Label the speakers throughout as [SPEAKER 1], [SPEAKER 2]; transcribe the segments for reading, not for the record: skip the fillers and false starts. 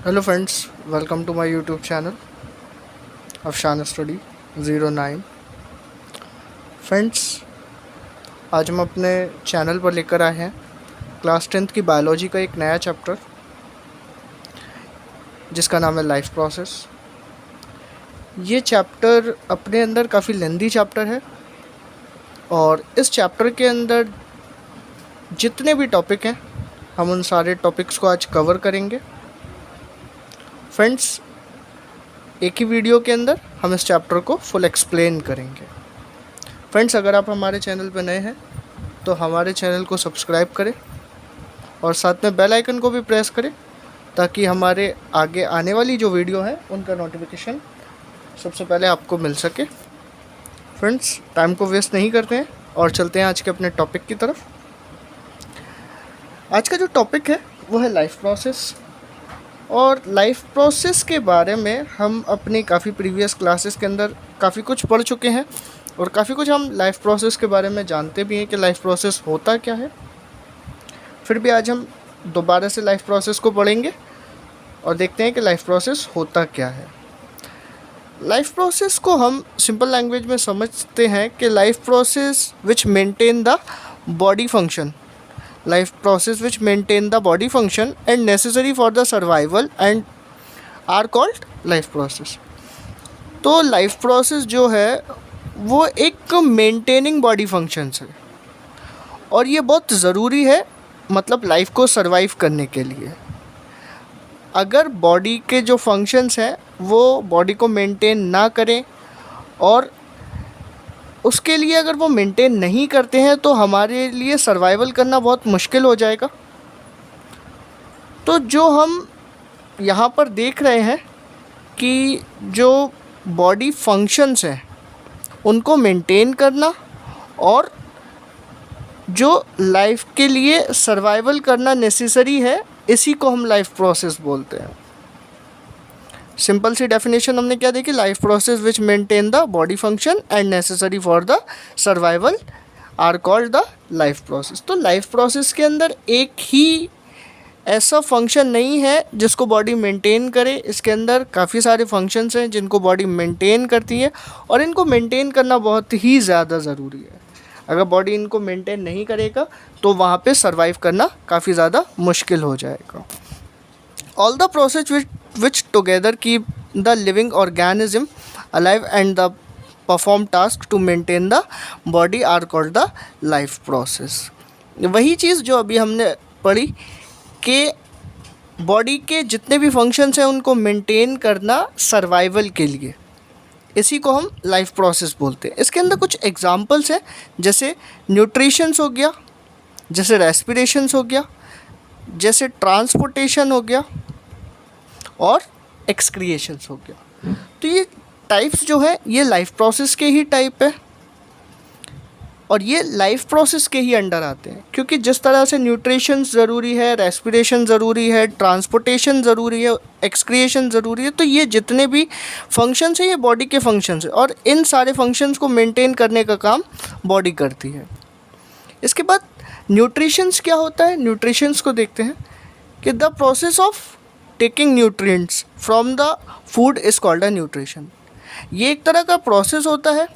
[SPEAKER 1] Hello friends, welcome to my YouTube channel Afshan study 09। Friends, आज हम अपने चैनल पर लेकर आए हैं क्लास 10th की बायोलॉजी का एक नया चैप्टर जिसका नाम है लाइफ प्रोसेस। ये चैप्टर अपने अंदर काफ़ी लेंदी चैप्टर है और इस चैप्टर के अंदर जितने भी टॉपिक हैं हम उन सारे टॉपिक्स को आज कवर करेंगे। फ्रेंड्स, एक ही वीडियो के अंदर हम इस चैप्टर को फुल एक्सप्लेन करेंगे। फ्रेंड्स, अगर आप हमारे चैनल पर नए हैं तो हमारे चैनल को सब्सक्राइब करें और साथ में बेल आइकन को भी प्रेस करें ताकि हमारे आगे आने वाली जो वीडियो है उनका नोटिफिकेशन सबसे पहले आपको मिल सके। फ्रेंड्स, टाइम को वेस्ट नहीं करते हैं और चलते हैं आज के अपने टॉपिक की तरफ। आज का जो टॉपिक है वो है लाइफ प्रोसेस। और लाइफ प्रोसेस के बारे में हम अपनी काफ़ी प्रीवियस क्लासेस के अंदर काफ़ी कुछ पढ़ चुके हैं और काफ़ी कुछ हम लाइफ प्रोसेस के बारे में जानते भी हैं कि लाइफ प्रोसेस होता क्या है। फिर भी आज हम दोबारा से लाइफ प्रोसेस को पढ़ेंगे और देखते हैं कि लाइफ प्रोसेस होता क्या है। लाइफ प्रोसेस को हम सिंपल लैंग्वेज में समझते हैं कि life process which maintain the body function, life process which maintain the body function and necessary for the survival and are called life process। तो life process जो है वो एक मेंटेनिंग बॉडी फंक्शंस है और ये बहुत ज़रूरी है, मतलब लाइफ को सरवाइव करने के लिए। अगर बॉडी के जो फंक्शंस हैं वो बॉडी को मेंटेन ना करें और उसके लिए अगर वो मेंटेन नहीं करते हैं तो हमारे लिए सर्वाइवल करना बहुत मुश्किल हो जाएगा। तो जो हम यहाँ पर देख रहे हैं कि जो बॉडी फंक्शंस हैं उनको मेंटेन करना और जो लाइफ के लिए सर्वाइवल करना नेसेसरी है, इसी को हम लाइफ प्रोसेस बोलते हैं। सिंपल सी डेफिनेशन हमने क्या देखी, life process which maintain the body function and necessary for the survival are called the life process. तो लाइफ प्रोसेस के अंदर एक ही ऐसा फंक्शन नहीं है जिसको बॉडी मेंटेन करे। इसके अंदर काफ़ी सारे फंक्शंस हैं जिनको बॉडी मेंटेन करती है और इनको मेंटेन करना बहुत ही ज़्यादा ज़रूरी है। अगर बॉडी इनको मेंटेन नहीं करेगा तो वहाँ पे सर्वाइव करना काफ़ी ज़्यादा मुश्किल हो जाएगा। All the process which together keep the living organism alive and the perform task to maintain the body are called the life process। वही चीज़ जो अभी हमने पढ़ी कि बॉडी के जितने भी फंक्शंस हैं उनको मेंटेन करना सर्वाइवल के लिए, इसी को हम लाइफ प्रोसेस बोलते हैं। इसके अंदर कुछ एग्जांपल्स हैं, जैसे न्यूट्रिशंस हो गया, जैसे रेस्पिरेशंस हो गया, जैसे ट्रांसपोर्टेशन हो गया और एक्सक्रिएशंस हो गया। तो ये टाइप्स जो है ये लाइफ प्रोसेस के ही टाइप है और ये लाइफ प्रोसेस के ही अंडर आते हैं, क्योंकि जिस तरह से न्यूट्रिशन ज़रूरी है, रेस्पिरेशन ज़रूरी है, ट्रांसपोर्टेशन ज़रूरी है, एक्सक्रिएशन ज़रूरी है, तो ये जितने भी फंक्शंस हैं ये बॉडी के फंक्शंस हैं और इन सारे फंक्शंस को मेंटेन करने का काम बॉडी करती है। इसके बाद न्यूट्रिशंस क्या होता है, न्यूट्रिशंस को देखते हैं कि the process of taking nutrients from the food is called a nutrition. ये एक तरह का प्रोसेस होता है।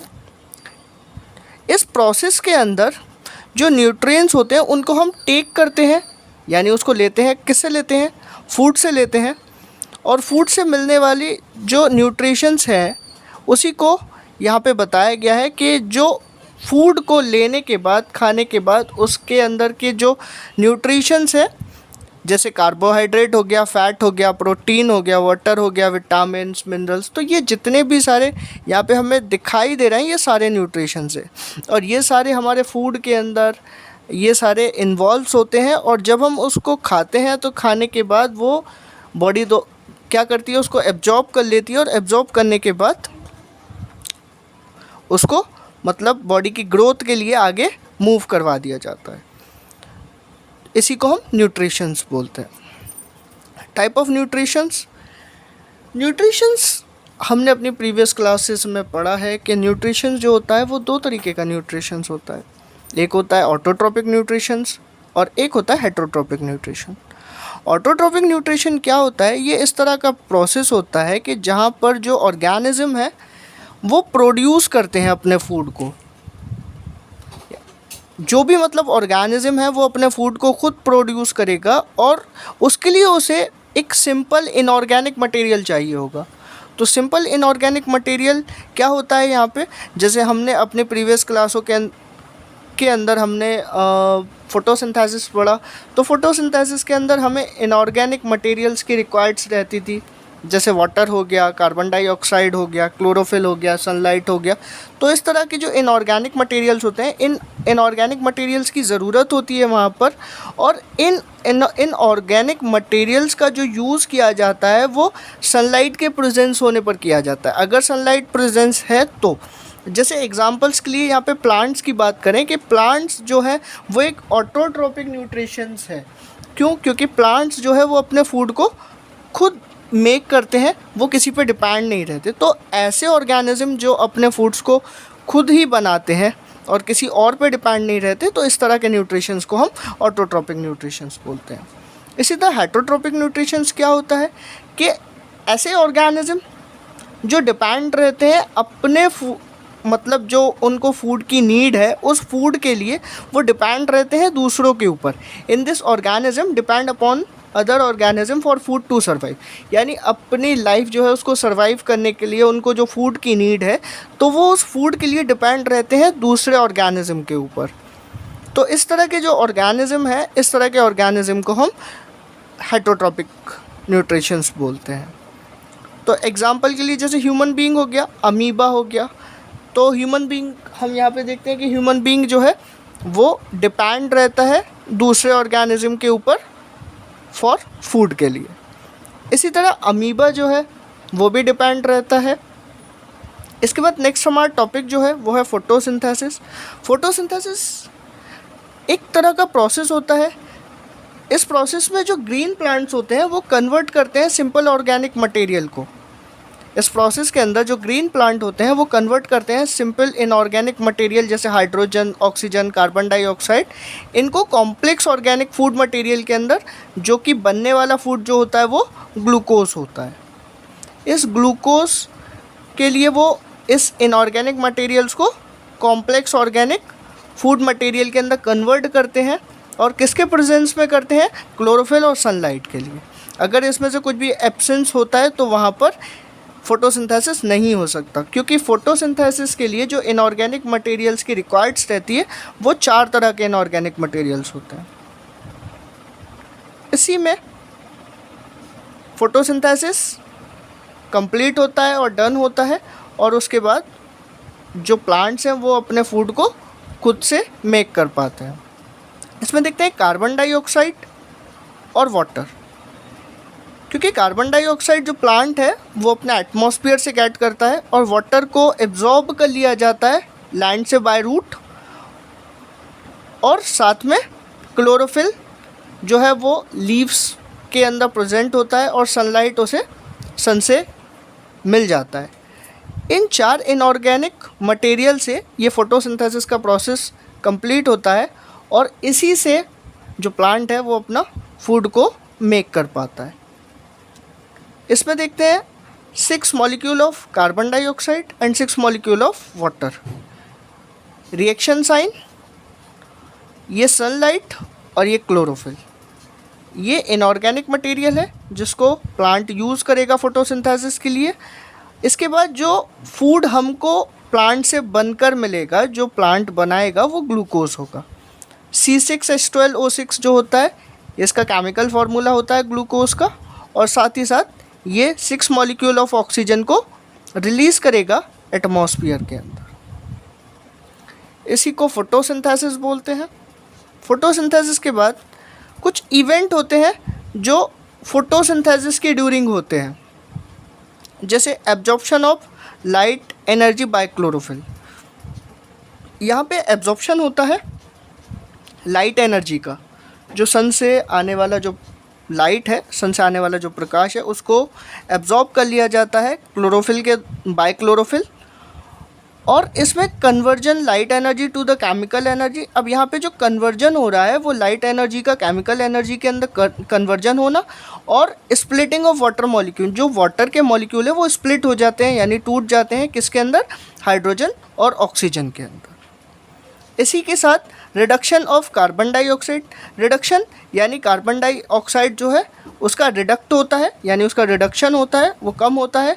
[SPEAKER 1] इस प्रोसेस के अंदर जो न्यूट्रिएंट्स होते हैं उनको हम टेक करते हैं, यानी उसको लेते हैं। किससे लेते हैं? फूड से लेते हैं। और फूड से मिलने वाली जो न्यूट्रिशंस हैं उसी को यहाँ पे बताया गया है कि जो फूड को लेने के बाद, खाने के बाद उसके अंदर के जो न्यूट्रिशंस है, जैसे कार्बोहाइड्रेट हो गया, फैट हो गया, प्रोटीन हो गया, वाटर हो गया, विटामिन्स, मिनरल्स, तो ये जितने भी सारे यहाँ पे हमें दिखाई दे रहे हैं ये सारे न्यूट्रिशंस है और ये सारे हमारे फूड के अंदर ये सारे इन्वॉल्व्स होते हैं। और जब हम उसको खाते हैं तो खाने के बाद वो बॉडी तो क्या करती है, उसको एब्जॉर्ब कर लेती है और एब्जॉर्ब करने के बाद उसको मतलब बॉडी की ग्रोथ के लिए आगे मूव करवा दिया जाता है। इसी को हम न्यूट्रिशंस बोलते हैं। टाइप ऑफ न्यूट्रिशंस हमने अपनी प्रीवियस क्लासेस में पढ़ा है कि न्यूट्रिशंस जो होता है वो दो तरीके का न्यूट्रिशंस होता है। एक होता है ऑटोट्रोपिक न्यूट्रिशंस और एक होता है हेटरोट्रोपिक न्यूट्रिशन। ऑटोट्रॉपिक न्यूट्रिशन क्या होता है? ये इस तरह का प्रोसेस होता है कि जहाँ पर जो ऑर्गेनिज्म है वो प्रोड्यूस करते हैं अपने फूड को। जो भी मतलब ऑर्गेनिज्म है वो अपने फूड को खुद प्रोड्यूस करेगा और उसके लिए उसे एक सिंपल इनऑर्गेनिक मटेरियल चाहिए होगा। तो सिंपल इनऑर्गेनिक मटेरियल क्या होता है यहाँ पे? जैसे हमने अपने प्रीवियस क्लासों के अंदर हमने फोटोसिंथेसिस पढ़ा, तो फोटोसिंथेसिस के अंदर हमें इनऑर्गेनिक मटेरियल्स की रिक्वायर्ड्स रहती थी, जैसे वाटर हो गया, कार्बन डाइऑक्साइड हो गया, क्लोरोफिल हो गया, सनलाइट हो गया। तो इस तरह के जो इनऑर्गेनिक मटेरियल्स होते हैं, इन इनऑर्गेनिक मटेरियल्स की ज़रूरत होती है वहाँ पर। और इन ऑर्गेनिक मटेरियल्स का जो यूज़ किया जाता है वो सनलाइट के प्रेजेंस होने पर किया जाता है। अगर सनलाइट प्रेजेंस है तो, जैसे एग्जांपल्स के लिए यहाँ पे प्लांट्स की बात करें कि प्लांट्स जो है वो एक ऑटोट्रॉपिक न्यूट्रिशंस है। क्यों? क्योंकि प्लांट्स जो है वो अपने फूड को खुद मेक करते हैं, वो किसी पे डिपेंड नहीं रहते। तो ऐसे ऑर्गेनिज्म जो अपने फूड्स को खुद ही बनाते हैं और किसी और पे डिपेंड नहीं रहते, तो इस तरह के न्यूट्रिशंस को हम ऑटोट्रॉपिक न्यूट्रिशंस बोलते हैं। इसी तरह हेटरोट्रॉपिक न्यूट्रिशंस क्या होता है कि ऐसे ऑर्गेनिज्म जो डिपेंड रहते हैं अपने मतलब जो उनको फूड की नीड है उस फूड के लिए वो डिपेंड रहते हैं दूसरों के ऊपर। In this organism depend upon other organism for food to survive, यानी अपनी लाइफ जो है उसको सर्वाइव करने के लिए उनको जो फूड की नीड है तो वो उस फूड के लिए डिपेंड रहते हैं दूसरे ऑर्गेनिज्म के ऊपर। तो इस तरह के जो ऑर्गेनिज्म है, इस तरह के ऑर्गेनिज्म को हम हेटरोट्रॉपिक न्यूट्रिशंस बोलते हैं। तो एग्जांपल के लिए जैसे ह्यूमन बीइंग हो गया, अमीबा हो गया। तो ह्यूमन बीइंग हम यहाँ पे देखते हैं कि ह्यूमन बीइंग जो है वो डिपेंड रहता है दूसरे ऑर्गेनिज्म के ऊपर फॉर फूड के लिए। इसी तरह अमीबा जो है वो भी डिपेंड रहता है। इसके बाद नेक्स्ट हमारा टॉपिक जो है वो है फोटोसिंथेसिस। फोटोसिंथेसिस एक तरह का प्रोसेस होता है। इस प्रोसेस में जो ग्रीन प्लांट्स होते हैं वो कन्वर्ट करते हैं सिंपल ऑर्गेनिक मटेरियल को। इस प्रोसेस के अंदर जो ग्रीन प्लांट होते हैं वो कन्वर्ट करते हैं सिंपल इनऑर्गेनिक मटेरियल जैसे हाइड्रोजन, ऑक्सीजन, कार्बन डाइऑक्साइड, इनको कॉम्प्लेक्स ऑर्गेनिक फूड मटेरियल के अंदर, जो कि बनने वाला फूड जो होता है वो ग्लूकोज होता है। इस ग्लूकोज के लिए वो इस इनऑर्गेनिक मटेरियल्स को कॉम्प्लेक्स ऑर्गेनिक फूड मटेरियल के अंदर कन्वर्ट करते हैं। और किसके प्रेजेंस में करते हैं? क्लोरोफिल और सनलाइट के लिए। अगर इसमें से कुछ भी एब्सेंस होता है तो वहाँ पर फोटोसिंथेसिस नहीं हो सकता, क्योंकि फोटोसिंथेसिस के लिए जो इनऑर्गेनिक मटेरियल्स की रिक्वायर्ड्स रहती है वो 4 तरह के इनऑर्गेनिक मटेरियल्स होते हैं। इसी में फोटोसिंथेसिस कंप्लीट होता है और डन होता है, और उसके बाद जो प्लांट्स हैं वो अपने फूड को खुद से मेक कर पाते हैं। इसमें देखते हैं कार्बन डाइऑक्साइड और वाटर। क्योंकि कार्बन डाइऑक्साइड जो प्लांट है वो अपने एटमॉस्फेयर से गेट करता है और वाटर को एब्जॉर्ब कर लिया जाता है लैंड से बाय रूट, और साथ में क्लोरोफिल जो है वो लीव्स के अंदर प्रेजेंट होता है और सनलाइट उसे सन से मिल जाता है। इन 4 इनऑर्गेनिक मटेरियल से ये फोटोसिंथेसिस का प्रोसेस कंप्लीट होता है और इसी से जो प्लांट है वो अपना फूड को मेक कर पाता है। इसमें देखते हैं 6 molecule of carbon dioxide and 6 molecule of water. Reaction sign, ये सनलाइट और ये क्लोरोफिल, ये इनऑर्गेनिक मटेरियल है जिसको प्लांट यूज़ करेगा फोटोसिंथेसिस के लिए। इसके बाद जो फूड हमको प्लांट से बनकर मिलेगा, जो प्लांट बनाएगा, वो ग्लूकोज होगा। C6H12O6 जो होता है इसका केमिकल फार्मूला होता है ग्लूकोज का, और साथ ही साथ ये 6 मॉलिक्यूल ऑफ ऑक्सीजन को रिलीज़ करेगा एटमॉस्फेयर के अंदर। इसी को फोटोसिंथेसिस बोलते हैं। फोटोसिंथेसिस के बाद कुछ इवेंट होते हैं जो फोटोसिंथेसिस के ड्यूरिंग होते हैं, जैसे absorption of light energy by chlorophyll. यहाँ पे एब्जॉर्प्शन होता है लाइट एनर्जी का, जो सन से आने वाला जो लाइट है, सन से आने वाला जो प्रकाश है, उसको एब्जॉर्ब कर लिया जाता है क्लोरोफिल के बाय क्लोरोफिल, और इसमें conversion light energy to the chemical energy. अब यहाँ पे जो कन्वर्जन हो रहा है वो लाइट एनर्जी का केमिकल एनर्जी के अंदर कन्वर्जन होना, और स्प्लिटिंग ऑफ वाटर मॉलिक्यूल, जो वाटर के मॉलिक्यूल है वो स्प्लिट हो जाते हैं यानी टूट जाते हैं, किसके अंदर, हाइड्रोजन और ऑक्सीजन के अंदर। इसी के साथ reduction of carbon dioxide, reduction यानी कार्बन डाइऑक्साइड जो है उसका रिडक्ट होता है यानी उसका रिडक्शन होता है, वो कम होता है,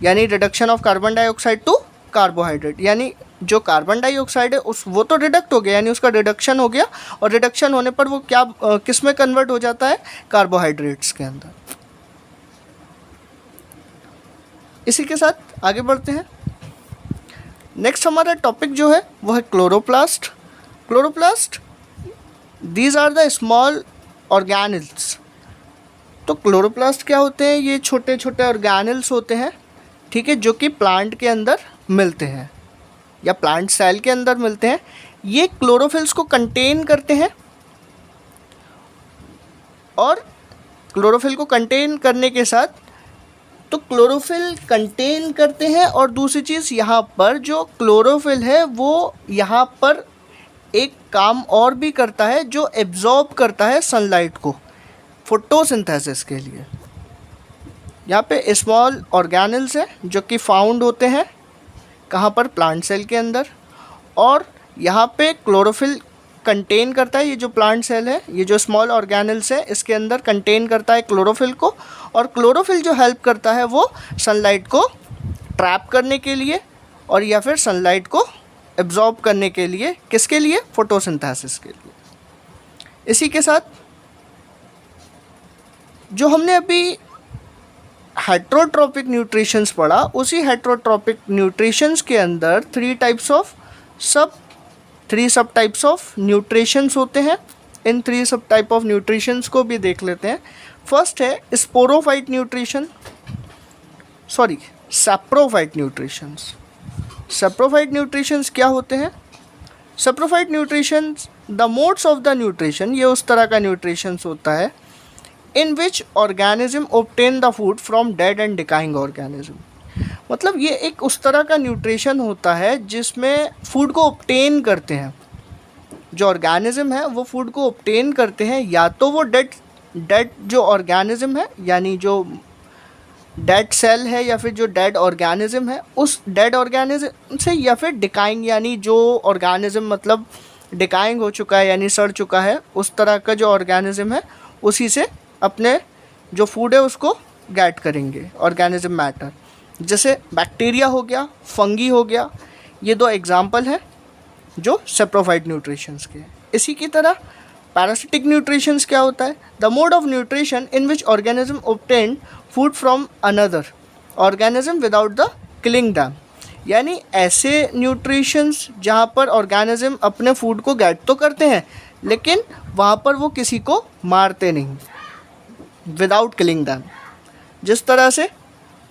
[SPEAKER 1] यानी reduction of carbon dioxide to carbohydrate, यानी जो कार्बन डाइऑक्साइड है उस वो तो रिडक्ट हो गया यानी उसका रिडक्शन हो गया, और रिडक्शन होने पर वो क्या किस में कन्वर्ट हो जाता है, कार्बोहाइड्रेट्स के अंदर। इसी के साथ आगे बढ़ते हैं। नेक्स्ट हमारा टॉपिक जो है वो है chloroplast. Chloroplast, these are the small organelles. तो क्लोरोप्लास्ट क्या होते हैं, ये छोटे छोटे ऑर्गेनिल्स होते हैं, ठीक है, जो कि प्लांट के अंदर मिलते हैं या प्लांट सेल के अंदर मिलते हैं। ये क्लोरोफिल्स को कंटेन करते हैं, और क्लोरोफिल को कंटेन करने के साथ, तो क्लोरोफिल कंटेन करते हैं, और दूसरी चीज़ यहाँ पर जो क्लोरोफिल है वो यहाँ पर एक काम और भी करता है, जो एब्जॉर्ब करता है सनलाइट को फोटोसिंथेसिस के लिए। यहाँ पे स्मॉल ऑर्गेनिल्स हैं जो कि फाउंड होते हैं कहाँ पर, प्लांट सेल के अंदर, और यहाँ पे क्लोरोफिल कंटेन करता है, ये जो प्लांट सेल है, ये जो स्मॉल ऑर्गेनिल्स है इसके अंदर कंटेन करता है क्लोरोफिल को, और क्लोरोफिल जो हेल्प करता है वो सनलाइट को ट्रैप करने के लिए और या फिर सनलाइट को एब्जॉर्ब करने के लिए, किसके लिए, फोटोसिंथेसिस के लिए। इसी के साथ जो हमने अभी हेट्रोट्रॉपिक न्यूट्रिशंस पढ़ा, उसी हेट्रोट्रॉपिक न्यूट्रिशंस के अंदर थ्री सब टाइप्स ऑफ न्यूट्रिशंस होते हैं। In three sub type of nutritions को भी देख लेते हैं। फर्स्ट है sporophyte nutrition, saprophyte nutritions. Saprophyte nutritions क्या होते हैं? Saprophyte nutritions, the modes of the nutrition, ये उस तरह का न्यूट्रिशंस होता है in which organism obtain the food from dead and decaying organism. मतलब ये एक उस तरह का न्यूट्रिशन होता है जिसमें फूड को ऑब्टेन करते हैं, जो ऑर्गेनिज्म है वो फूड को ऑब्टेन करते हैं, या तो वो डेड जो ऑर्गेनिज्म है यानी जो डेड सेल है या फिर जो डेड ऑर्गेनिज्म है उस डेड ऑर्गेनिज्म से, या फिर डिकाइंग यानी जो ऑर्गेनिज्म मतलब डिकाइंग हो चुका है यानी सड़ चुका है, उस तरह का जो ऑर्गेनिज्म है उसी से अपने जो फूड है उसको गेट करेंगे ऑर्गेनिज्म मैटर। जैसे बैक्टीरिया हो गया, फंगी हो गया, ये दो एग्जाम्पल हैं जो सैप्रोफाइट न्यूट्रिशंस के। इसी की तरह पैरासिटिक न्यूट्रिशंस क्या होता है? The mode of nutrition in which organism obtain food from another organism without the killing them, यानी ऐसे न्यूट्रिशंस जहाँ पर ऑर्गेनिज्म अपने फूड को गेट तो करते हैं लेकिन वहाँ पर वो किसी को मारते नहीं, विदाउट किलिंग दैम, जिस तरह से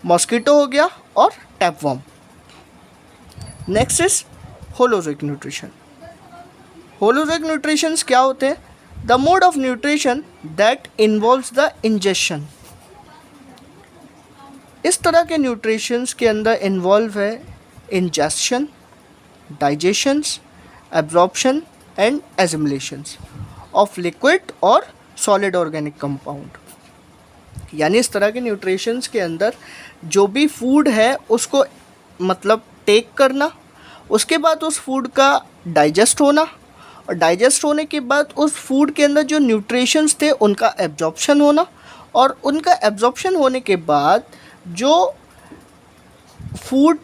[SPEAKER 1] मॉस्किटो हो गया और tapeworm. Next is holozoic nutrition. Holozoic nutritions क्या होते हैं? The mode of nutrition that involves the ingestion. इस तरह के न्यूट्रिशंस के अंदर इन्वॉल्व है ingestion, digestions, absorption and assimilations of liquid और सॉलिड ऑर्गेनिक कंपाउंड। यानी इस तरह के न्यूट्रिशंस के अंदर जो भी फूड है उसको मतलब टेक करना, उसके बाद उस फूड का डाइजेस्ट होना, और डाइजेस्ट होने के बाद उस फूड के अंदर जो न्यूट्रिशंस थे उनका एब्जॉर्प्शन होना, और उनका एब्जॉर्प्शन होने के बाद जो फूड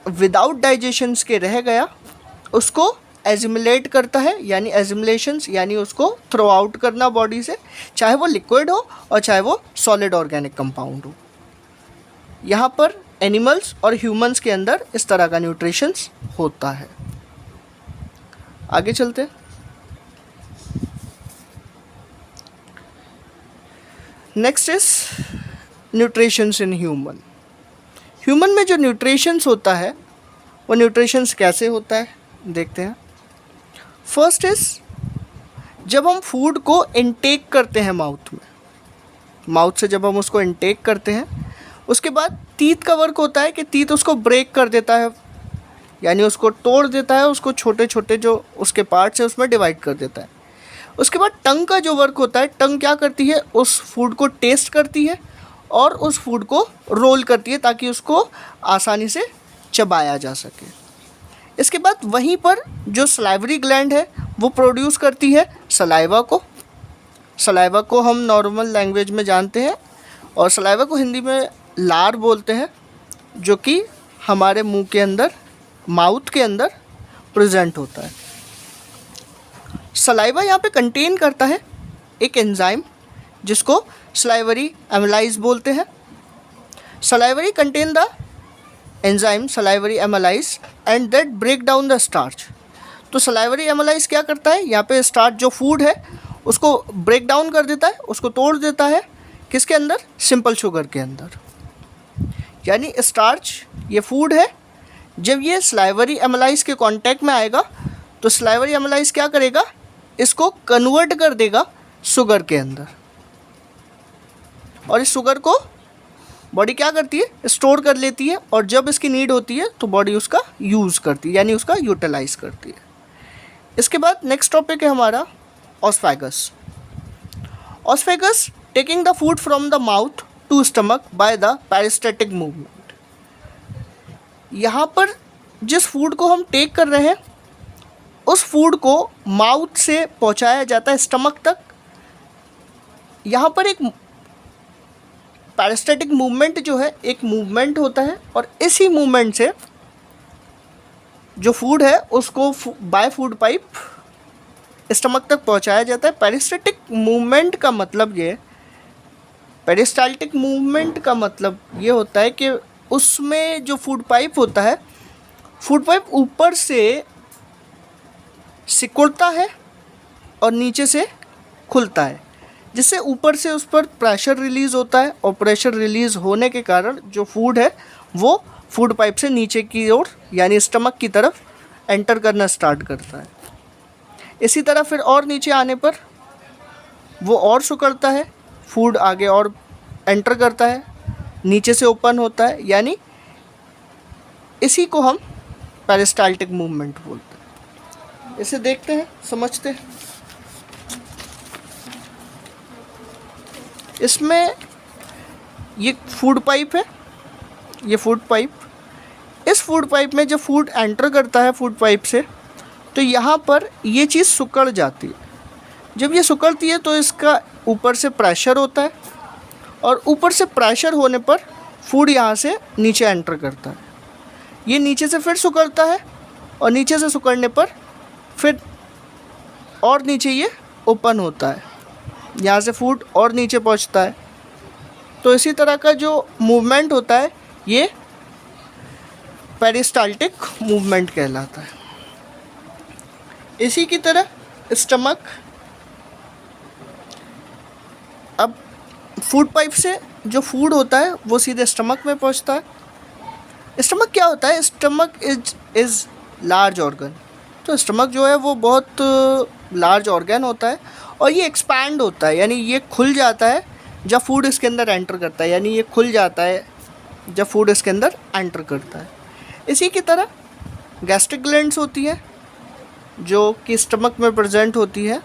[SPEAKER 1] विदाउट डाइजेशंस के रह गया उसको एजिमुलेट करता है, यानी एजिमुलेशंस यानी उसको थ्रो आउट करना बॉडी से, चाहे वो लिक्विड हो और चाहे वो सॉलिड ऑर्गेनिक कंपाउंड हो। यहाँ पर एनिमल्स और ह्यूमंस के अंदर इस तरह का न्यूट्रिशंस होता है। आगे चलते हैं। Next is nutritions in human. Human में जो न्यूट्रिशंस होता है वो न्यूट्रिशंस कैसे होता है देखते हैं। फर्स्ट इज जब हम फूड को इनटेक करते हैं माउथ से जब हम उसको इनटेक करते हैं, उसके बाद टीथ का वर्क होता है कि टीथ उसको ब्रेक कर देता है यानी उसको तोड़ देता है, उसको छोटे छोटे जो उसके पार्ट्स हैं उसमें डिवाइड कर देता है। उसके बाद टंग का जो वर्क होता है, टंग क्या करती है, उस फूड को टेस्ट करती है और उस फूड को रोल करती है ताकि उसको आसानी से चबाया जा सके। इसके बाद वहीं पर जो सलाइवरी ग्लैंड है वो प्रोड्यूस करती है सलाइवा को। सलाइवा को हम नॉर्मल लैंग्वेज में जानते हैं और सलाइवा को हिंदी में लार बोलते हैं, जो कि हमारे मुंह के अंदर, माउथ के अंदर प्रेजेंट होता है। सलाइवा यहाँ पे कंटेन करता है एक एंजाइम जिसको सलाइवरी एमाइलेज बोलते हैं। Salivary contain the enzyme salivary amylase and that break down the starch. तो सलाइवरी एमाइलेज क्या करता है, यहाँ पे स्टार्च जो फूड है उसको ब्रेक डाउन कर देता है, उसको तोड़ देता है, किसके अंदर, सिंपल शुगर के अंदर। यानी स्टार्च ये फूड है, जब ये सलाइवरी एमाइलेज के कांटेक्ट में आएगा तो सलाइवरी एमाइलेज क्या करेगा, इसको कन्वर्ट कर देगा शुगर के अंदर, और इस शुगर को बॉडी क्या करती है, स्टोर कर लेती है, और जब इसकी नीड होती है तो बॉडी उसका यूज़ करती है, यानी उसका यूटिलाइज करती है। इसके बाद नेक्स्ट टॉपिक है हमारा oesophagus. Oesophagus taking the food from the mouth to stomach by the peristaltic movement. यहाँ पर जिस फूड को हम टेक कर रहे हैं उस फूड को माउथ से पहुँचाया जाता है स्टमक तक। यहाँ पर एक पेरिस्टेटिक मूवमेंट जो है एक मूवमेंट होता है, और इसी मूवमेंट से जो फूड है उसको बाय फूड पाइप स्टमक तक पहुंचाया जाता है। पेरिस्टेटिक मूवमेंट का मतलब ये, पेरिस्टाल्टिक मूवमेंट का मतलब ये होता है कि उसमें जो फूड पाइप होता है, फूड पाइप ऊपर से सिकुड़ता है और नीचे से खुलता है, जिससे ऊपर से उस पर प्रेशर रिलीज़ होता है, और प्रेशर रिलीज़ होने के कारण जो फूड है वो फूड पाइप से नीचे की ओर यानी स्टमक की तरफ एंटर करना स्टार्ट करता है। इसी तरह फिर और नीचे आने पर वो और सिकुड़ता है, फूड आगे और एंटर करता है, नीचे से ओपन होता है, यानी इसी को हम पेरिस्टाल्टिक मूवमेंट बोलते हैं। इसे देखते हैं, समझते हैं। इसमें ये फूड पाइप है, ये फूड पाइप, इस फूड पाइप में जब फूड एंटर करता है फूड पाइप से, तो यहाँ पर ये चीज़ सिकुड़ जाती है। जब ये सिकुड़ती है तो इसका ऊपर से प्रेशर होता है, और ऊपर से प्रेशर होने पर फूड यहाँ से नीचे एंटर करता है। ये नीचे से फिर सिकुड़ता है, और नीचे से सिकुड़ने पर फिर और नीचे ये ओपन होता है, यहाँ से फूड और नीचे पहुँचता है। तो इसी तरह का जो मूवमेंट होता है ये पेरिस्टाल्टिक मूवमेंट कहलाता है। इसी की तरह स्टमक, अब फूड पाइप से जो फूड होता है वो सीधे स्टमक में पहुंचता है। स्टमक क्या होता है, स्टमक इज़ लार्ज ऑर्गन। तो स्टमक जो है वो बहुत लार्ज ऑर्गन होता है, और ये एक्सपैंड होता है, यानी ये खुल जाता है जब फूड इसके अंदर एंटर करता है, यानी ये खुल जाता है जब फूड इसके अंदर एंटर करता है। इसी की तरह गैस्ट्रिक ग्लैंड्स होती है जो कि स्टमक में प्रेजेंट होती है,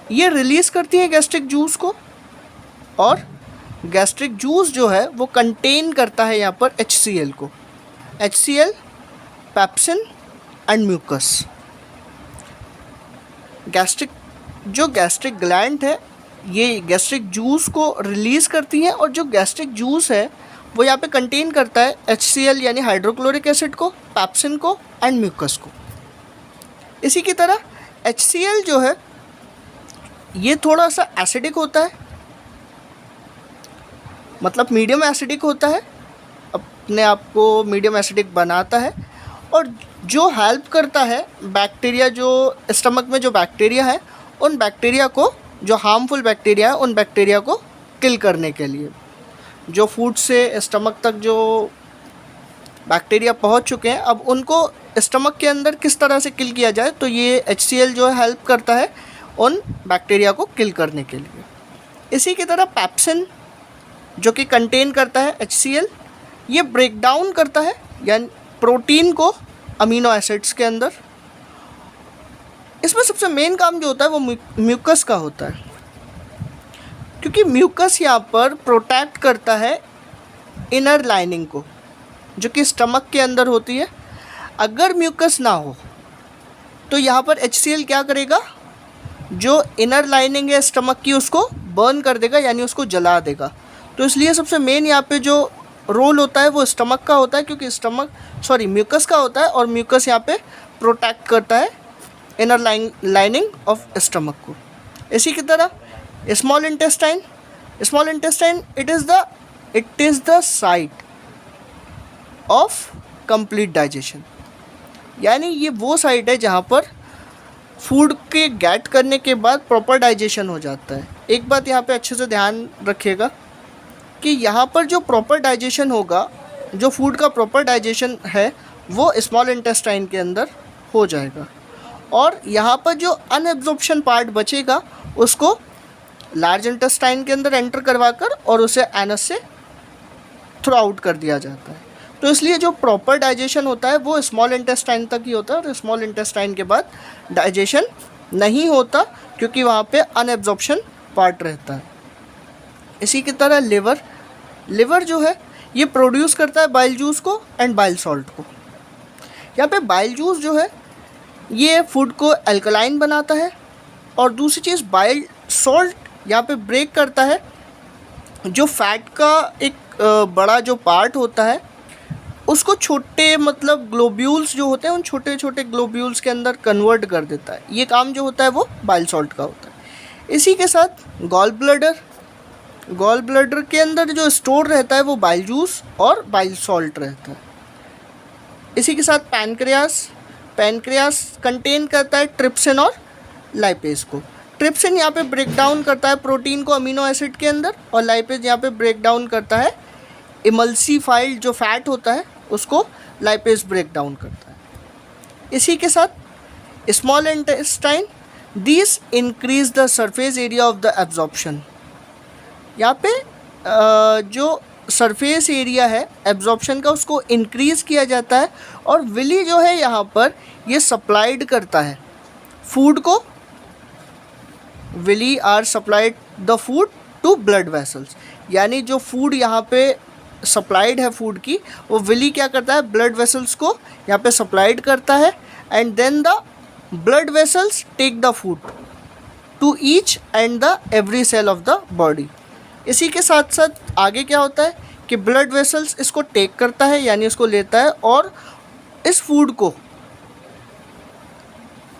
[SPEAKER 1] ये रिलीज़ करती है गैस्ट्रिक जूस को, और गैस्ट्रिक जूस जो है वो कंटेन करता है यहाँ पर HCl को, HCl, pepsin and mucus. Gastric gland है ये गैस्ट्रिक जूस को रिलीज़ करती है, और जो गैस्ट्रिक जूस है वो यहाँ पे कंटेन करता है HCl यानी हाइड्रोक्लोरिक एसिड को, पेप्सिन को एंड म्यूकस को। इसी की तरह HCl जो है ये थोड़ा सा एसिडिक होता है, मतलब मीडियम एसिडिक होता है, अपने आप को मीडियम एसिडिक बनाता है, और जो हेल्प करता है बैक्टीरिया, जो स्टमक में जो बैक्टीरिया है उन बैक्टीरिया को, जो हार्मफुल बैक्टीरिया है उन बैक्टीरिया को किल करने के लिए। जो फूड से स्टमक तक जो बैक्टीरिया पहुंच चुके हैं, अब उनको स्टमक के अंदर किस तरह से किल किया जाए, तो ये HCl जो है हेल्प करता है उन बैक्टीरिया को किल करने के लिए। इसी की तरह पेप्सिन जो कि कंटेन करता है HCl, ये ब्रेक डाउन करता है, यानी प्रोटीन को अमीनो एसिड्स के अंदर। इसमें सबसे मेन काम जो होता है वो म्यूकस का होता है, क्योंकि म्यूकस यहाँ पर प्रोटेक्ट करता है इनर लाइनिंग को, जो कि स्टमक के अंदर होती है। अगर म्यूकस ना हो तो यहाँ पर HCl क्या करेगा, जो इनर लाइनिंग है स्टमक की उसको बर्न कर देगा, यानी उसको जला देगा। तो इसलिए सबसे मेन यहाँ पे जो रोल होता है वो स्टमक का होता है, क्योंकि म्यूकस का होता है, और म्यूकस यहाँ पे प्रोटेक्ट करता है इनर लाइनिंग ऑफ स्टमक को। इसी की तरह small intestine it is the site of complete digestion, यानी ये वो साइट है जहाँ पर फूड के गेट करने के बाद प्रॉपर डाइजेशन हो जाता है। एक बात यहाँ पे अच्छे से ध्यान रखिएगा कि यहाँ पर जो प्रॉपर डाइजेशन होगा, जो फूड का प्रॉपर डाइजेशन है वो स्मॉल इंटेस्टाइन के अंदर हो जाएगा, और यहाँ पर जो अनएब्जॉर्प्शन पार्ट बचेगा उसको लार्ज इंटेस्टाइन के अंदर एंटर करवाकर और उसे एनस से थ्रू आउट कर दिया जाता है। तो इसलिए जो प्रॉपर डाइजेशन होता है वो स्मॉल इंटेस्टाइन तक ही होता है, और स्मॉल इंटेस्टाइन के बाद डाइजेशन नहीं होता, क्योंकि वहाँ पे अनएब्जॉर्प्शन पार्ट रहता है। इसी की तरह लिवर जो है ये प्रोड्यूस करता है बाइल जूस को एंड बाइल सॉल्ट को। यहाँ पे बाइल जूस जो है ये फूड को अल्कलाइन बनाता है, और दूसरी चीज़ बाइल सॉल्ट यहाँ पे ब्रेक करता है जो फैट का एक बड़ा जो पार्ट होता है उसको छोटे ग्लोब्यूल्स जो होते हैं उन छोटे छोटे ग्लोब्यूल्स के अंदर कन्वर्ट कर देता है। ये काम जो होता है वो बाइल सॉल्ट का होता है। इसी के साथ गॉल ब्लैडर के अंदर जो स्टोर रहता है वो बाइल जूस और बाइल सॉल्ट रहता है। इसी के साथ पैनक्रियास कंटेन करता है ट्रिप्सिन और लाइपेज को। ट्रिप्सिन यहाँ पे ब्रेक डाउन करता है प्रोटीन को अमीनो एसिड के अंदर, और लाइपेज यहाँ पे ब्रेक डाउन करता है इमल्सीफाइड जो फैट होता है उसको लाइपेज ब्रेक डाउन करता है। इसी के साथ small intestine this increase the surface area of the absorption. यहाँ पे जो सरफेस एरिया है एब्जॉर्प्शन का उसको इंक्रीज़ किया जाता है, और विली जो है यहाँ पर ये सप्लाइड करता है फूड को। Villi are supplied the food to blood vessels, यानी जो फूड यहाँ पे सप्लाइड है फूड की वो विली क्या करता है, ब्लड वेसल्स को यहाँ पे सप्लाइड करता है, and then the blood vessels take the food to each and the every cell of the body. इसी के साथ साथ आगे क्या होता है कि ब्लड वेसल्स इसको टेक करता है, यानी इसको लेता है और इस फूड को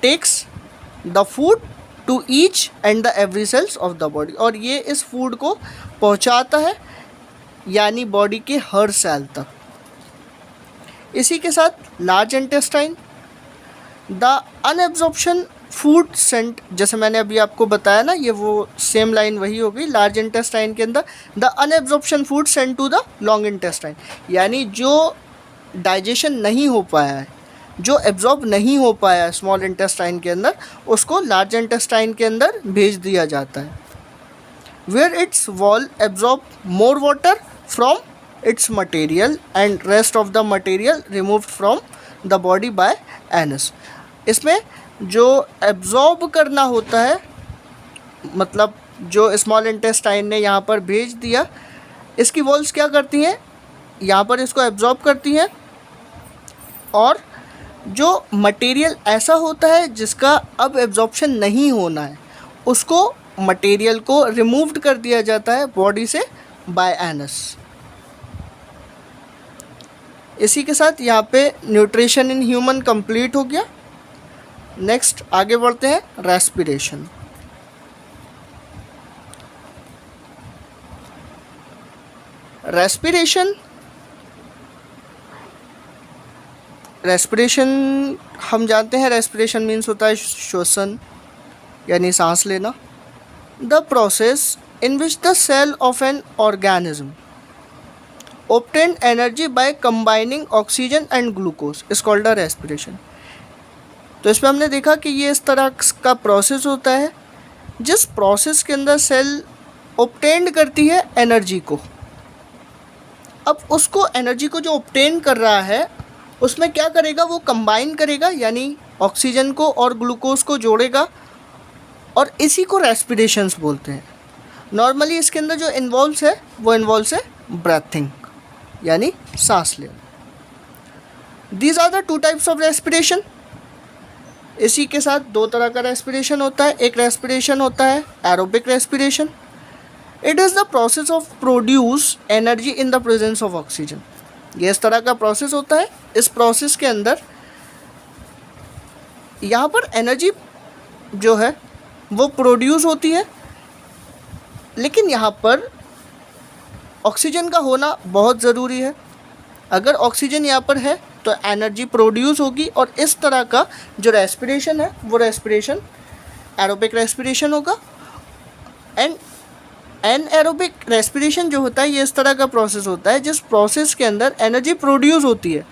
[SPEAKER 1] takes the food to each and the every cells of the body, और ये इस फूड को पहुंचाता है यानी बॉडी के हर सेल तक। इसी के साथ large intestine the unabsorbed food sent, जैसे मैंने अभी आपको बताया ना, ये वो सेम लाइन वही हो गई लार्ज इंटेस्टाइन के अंदर। The unabsorbed food sent to the long intestine, यानी जो डाइजेशन नहीं हो पाया है, जो एब्जॉर्ब नहीं हो पाया है स्मॉल इंटेस्टाइन के अंदर, उसको लार्ज इंटेस्टाइन के अंदर भेज दिया जाता है। Where its wall absorb more water from its material and rest of the material removed from the body by anus. इसमें जो एब्जॉर्ब करना होता है, जो स्मॉल इंटेस्टाइन ने यहाँ पर भेज दिया, इसकी वॉल्स क्या करती हैं, यहाँ पर इसको एब्जॉर्ब करती हैं, और जो मटेरियल ऐसा होता है जिसका अब एब्जॉर्प्शन नहीं होना है उसको मटेरियल को रिमूव्ड कर दिया जाता है बॉडी से बाय एनस। इसी के साथ यहाँ पे न्यूट्रिशन इन ह्यूमन कंप्लीट हो गया। नेक्स्ट आगे बढ़ते हैं रेस्पिरेशन। रेस्पिरेशन हम जानते हैं, रेस्पिरेशन मीन्स होता है श्वसन यानी सांस लेना। The process in which the cell of an organism obtain energy by combining oxygen and glucose is called a respiration. तो इसमें हमने देखा कि ये इस तरह का प्रोसेस होता है जिस प्रोसेस के अंदर सेल ऑब्टेन करती है एनर्जी को। अब उसको एनर्जी को जो ऑब्टेन कर रहा है उसमें क्या करेगा, वो कंबाइन करेगा, यानी ऑक्सीजन को और ग्लूकोज को जोड़ेगा, और इसी को रेस्पिरेशंस बोलते हैं। नॉर्मली इसके अंदर जो इन्वॉल्व्स है वो इन्वॉल्व्स है ब्रीथिंग, यानी सांस लेना। These are the two types of respiration. इसी के साथ दो तरह का रेस्पिरेशन होता है। एक रेस्पिरेशन होता है aerobic respiration. It is the process of produce energy in the presence of oxygen. ये इस तरह का प्रोसेस होता है। इस प्रोसेस के अंदर यहाँ पर एनर्जी जो है वो प्रोड्यूस होती है, लेकिन यहाँ पर ऑक्सीजन का होना बहुत ज़रूरी है। अगर ऑक्सीजन यहाँ पर है तो एनर्जी प्रोड्यूस होगी, और इस तरह का जो रेस्पिरेशन है वो रेस्पिरेशन एरोबिक रेस्पिरेशन होगा। एंड एनएरोबिक रेस्पिरेशन जो होता है ये इस तरह का प्रोसेस होता है जिस प्रोसेस के अंदर एनर्जी प्रोड्यूस होती है,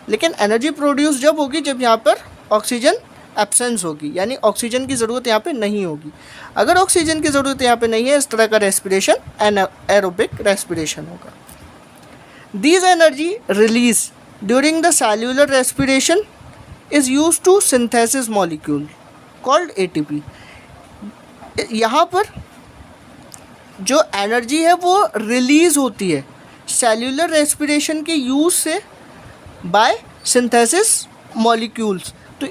[SPEAKER 1] लेकिन एनर्जी प्रोड्यूस जब होगी जब यहाँ पर ऑक्सीजन एब्सेंस होगी, यानी ऑक्सीजन की ज़रूरत यहाँ पे नहीं होगी। अगर ऑक्सीजन की ज़रूरत यहाँ पे नहीं है, इस तरह का रेस्पिरेशन एनाएरोबिक रेस्पिरेशन होगा। These energy release during the cellular respiration is used to synthesis molecule called ATP। यहाँ पर जो एनर्जी है वो रिलीज़ होती है सेल्यूलर रेस्पिरेशन के यूज़ से बाय सिंथेसिस मॉलिक्यूल्स। तो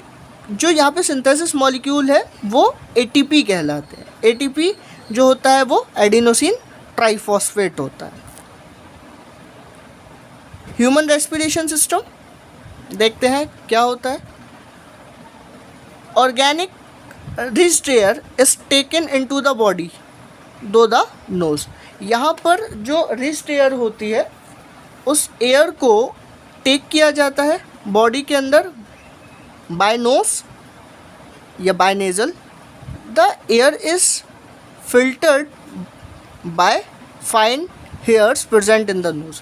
[SPEAKER 1] जो यहाँ पे सिंथेसिस मॉलिक्यूल है वो ATP कहलाते हैं। ATP जो होता है वो एडिनोसिन ट्राइफॉस्फेट होता है। ह्यूमन रेस्पिरेशन सिस्टम देखते हैं क्या होता है। Organic riched air is taken into the body through the nose. यहाँ पर जो रिच्ड एयर होती है उस एयर को टेक किया जाता है बॉडी के अंदर बाय नोज या by nasal. The air is filtered by fine hairs present in the nose.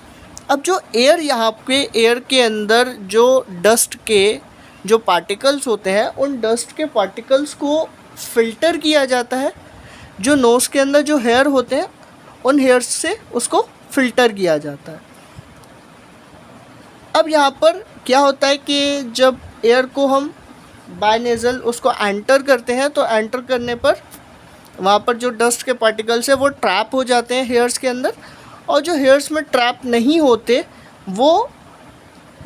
[SPEAKER 1] अब जो एयर यहाँ पे एयर के अंदर जो डस्ट के जो पार्टिकल्स होते हैं उन डस्ट के पार्टिकल्स को फिल्टर किया जाता है। जो नोज़ के अंदर जो हेयर होते हैं उन हेयर्स से उसको फिल्टर किया जाता है। अब यहाँ पर क्या होता है कि जब एयर को हम बाय नेज़ल उसको एंटर करते हैं तो एंटर करने पर वहाँ पर जो डस्ट के पार्टिकल्स है वो ट्रैप हो जाते हैं हेयर्स के अंदर, और जो हेयर्स में ट्रैप नहीं होते वो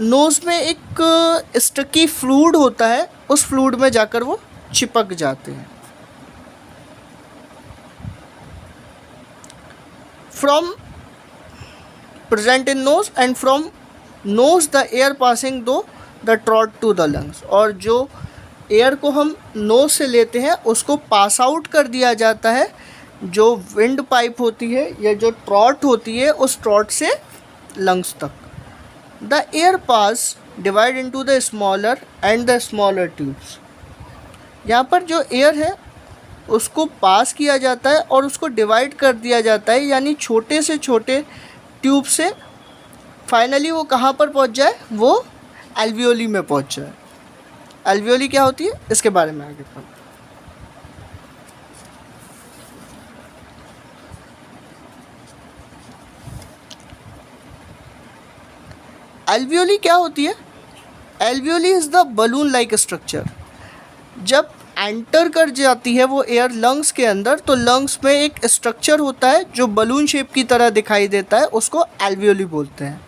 [SPEAKER 1] नोज़ में एक स्टकी फ्लूइड होता है, उस फ्लूइड में जाकर वो चिपक जाते हैं। From present in nose and from nose the air passing through the throat to the lungs. और जो एयर को हम नोज से लेते हैं उसको पास आउट कर दिया जाता है जो विंड पाइप होती है या जो ट्रॉट होती है उस ट्रॉट से लंग्स तक। The air pass divide into the smaller and the smaller tubes. यहाँ पर जो एयर है उसको पास किया जाता है और उसको डिवाइड कर दिया जाता है, यानी छोटे से छोटे ट्यूब से फाइनली वो कहाँ पर पहुँच जाए, वो एल्वियोली में पहुँच जाए। एल्वियोली क्या होती है इसके बारे में आगे पढ़ते हैं। एल्वियोली क्या होती है? Alveoli is the balloon like structure. जब एंटर कर जाती है वो एयर लंग्स के अंदर तो लंग्स में एक स्ट्रक्चर होता है जो बलून शेप की तरह दिखाई देता है, उसको एल्वियोली बोलते हैं।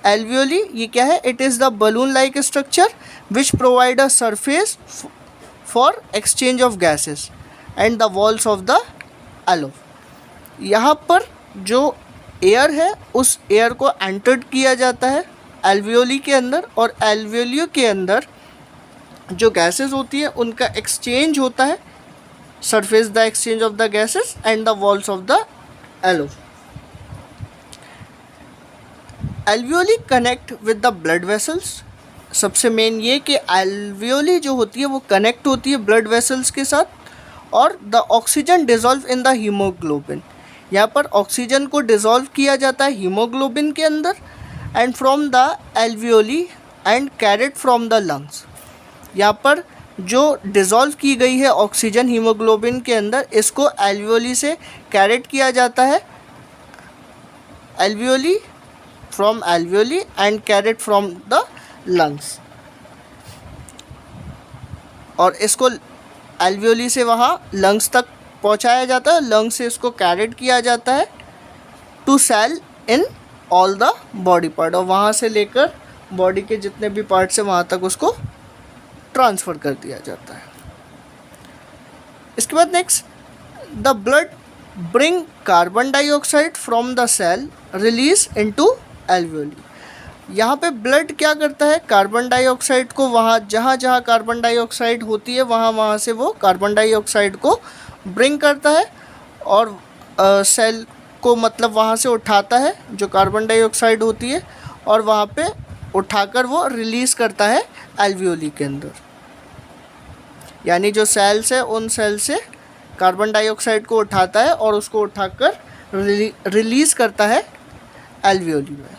[SPEAKER 1] एल्वियोली ये क्या है? It is the balloon like structure which provide a surface for exchange of gases and the walls of the alveoli. यहाँ पर जो एयर है उस एयर को एंटर्ड किया जाता है एल्वियोली के अंदर, और एल्वियोली के अंदर जो गैसेस होती है उनका एक्सचेंज होता है, surface the exchange of the gases and the walls of the alveoli. Alveoli connect with the blood vessels. सबसे मेन ये कि एल्वियोली जो होती है वो कनेक्ट होती है ब्लड वेसल्स के साथ, और the oxygen dissolve in the haemoglobin. यहाँ पर ऑक्सीजन को डिज़ोल्व किया जाता है हीमोग्लोबिन के अंदर and from the alveoli and carried from the lungs. यहाँ पर जो डिज़ोल्व की गई है ऑक्सीजन हीमोग्लोबिन के अंदर, इसको एल्वियोली से कैरिड किया जाता है alveoli from alveoli and carried from the lungs, और इसको एल्वियोली से वहाँ लंग्स तक पहुँचाया जाता है, लंग्स से इसको कैरिड किया जाता है to cell in all the body part, और वहाँ से लेकर बॉडी के जितने भी पार्ट्स हैं वहाँ तक उसको ट्रांसफ़र कर दिया जाता है। इसके बाद next, the blood bring carbon dioxide from the cell release into alveoli. यहाँ पे ब्लड क्या करता है, कार्बन डाइऑक्साइड को वहाँ जहाँ जहाँ कार्बन डाइऑक्साइड होती है वहाँ से वो कार्बन डाइऑक्साइड को ब्रिंग करता है, और सेल को मतलब वहाँ से उठाता है जो कार्बन डाइऑक्साइड होती है, और वहाँ पे उठाकर वो रिलीज़ करता है एल्वियोली के अंदर। यानी जो सेल्स है उन सेल से कार्बन डाइऑक्साइड को उठाता है और उसको उठाकर रिलीज़ करता है एल्वियोली में,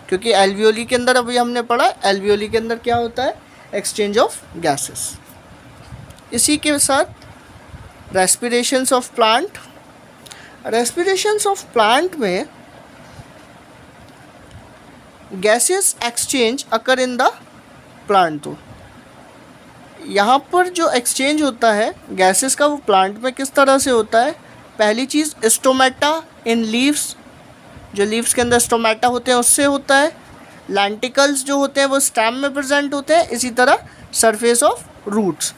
[SPEAKER 1] क्योंकि एल्वियोली के अंदर अभी हमने पढ़ा एल्वियोली के अंदर क्या होता है, एक्सचेंज ऑफ गैसेस। इसी के साथ रेस्पिरेशंस ऑफ प्लांट, रेस्पिरेशंस ऑफ प्लांट में gases exchange occur in the plant. तो यहाँ पर जो एक्सचेंज होता है गैसेस का वो प्लांट में किस तरह से होता है, पहली चीज़ स्टोमेटा इन लीव्स, जो लीव्स के अंदर स्टोमेटा होते हैं उससे होता है, लैंटिकल्स जो होते हैं वो स्टेम में प्रेजेंट होते हैं, इसी तरह surface of roots.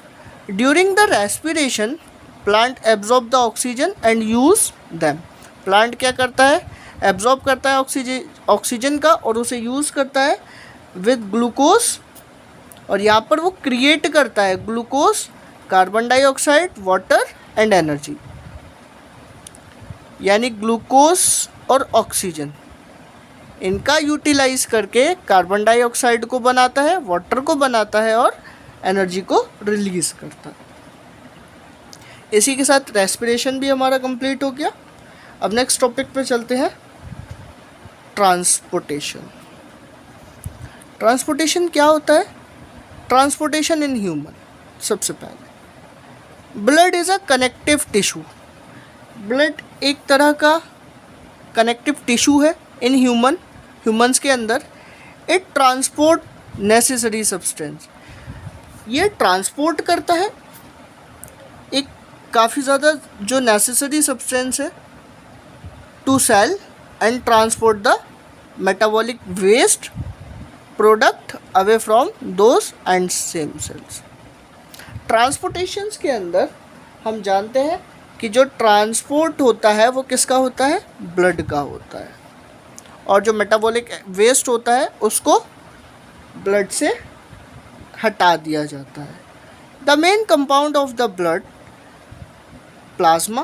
[SPEAKER 1] During the respiration plant absorb the oxygen and use them. Plant क्या करता है, एब्जॉर्ब करता है ऑक्सीजन का और उसे यूज़ करता है विद ग्लूकोज, और यहाँ पर वो क्रिएट करता है glucose, carbon dioxide, water and energy. यानी ग्लूकोज और ऑक्सीजन इनका यूटिलाइज करके कार्बन डाइऑक्साइड को बनाता है, वाटर को बनाता है और एनर्जी को रिलीज़ करता है। इसी के साथ रेस्पिरेशन भी हमारा कंप्लीट हो गया। अब नेक्स्ट टॉपिक पे चलते हैं, ट्रांसपोर्टेशन। ट्रांसपोर्टेशन क्या होता है, ट्रांसपोर्टेशन इन ह्यूमन। सबसे पहले blood is a connective tissue, blood एक तरह का कनेक्टिव टिश्यू है इन ह्यूमंस के अंदर। इट ट्रांसपोर्ट नेसेसरी सब्सटेंस, ये ट्रांसपोर्ट करता है एक काफ़ी ज़्यादा जो नेसेसरी सब्सटेंस है to cell and transport the metabolic waste product away from those and same cells. Transportations के अंदर हम जानते हैं कि जो ट्रांसपोर्ट होता है वो किसका होता है, ब्लड का होता है, और जो मेटाबॉलिक वेस्ट होता है उसको ब्लड से हटा दिया जाता है। The main compound of the blood plasma.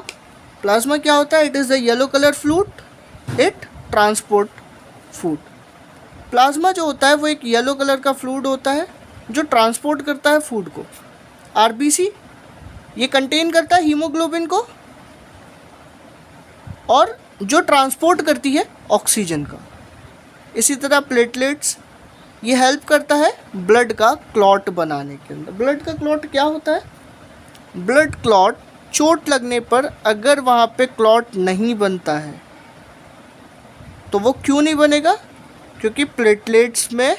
[SPEAKER 1] Plasma क्या होता है, it is the yellow colour fluid, it transport food. Plasma जो होता है वो एक येलो कलर का फ्लूइड होता है जो ट्रांसपोर्ट करता है फूड को। आरबीसी ये कंटेन करता है हीमोग्लोबिन को, और जो ट्रांसपोर्ट करती है ऑक्सीजन का। इसी तरह प्लेटलेट्स ये हेल्प करता है ब्लड का क्लॉट बनाने के अंदर। ब्लड का क्लॉट क्या होता है, ब्लड क्लॉट चोट लगने पर अगर वहाँ पे क्लॉट नहीं बनता है तो वो क्यों नहीं बनेगा, क्योंकि प्लेटलेट्स में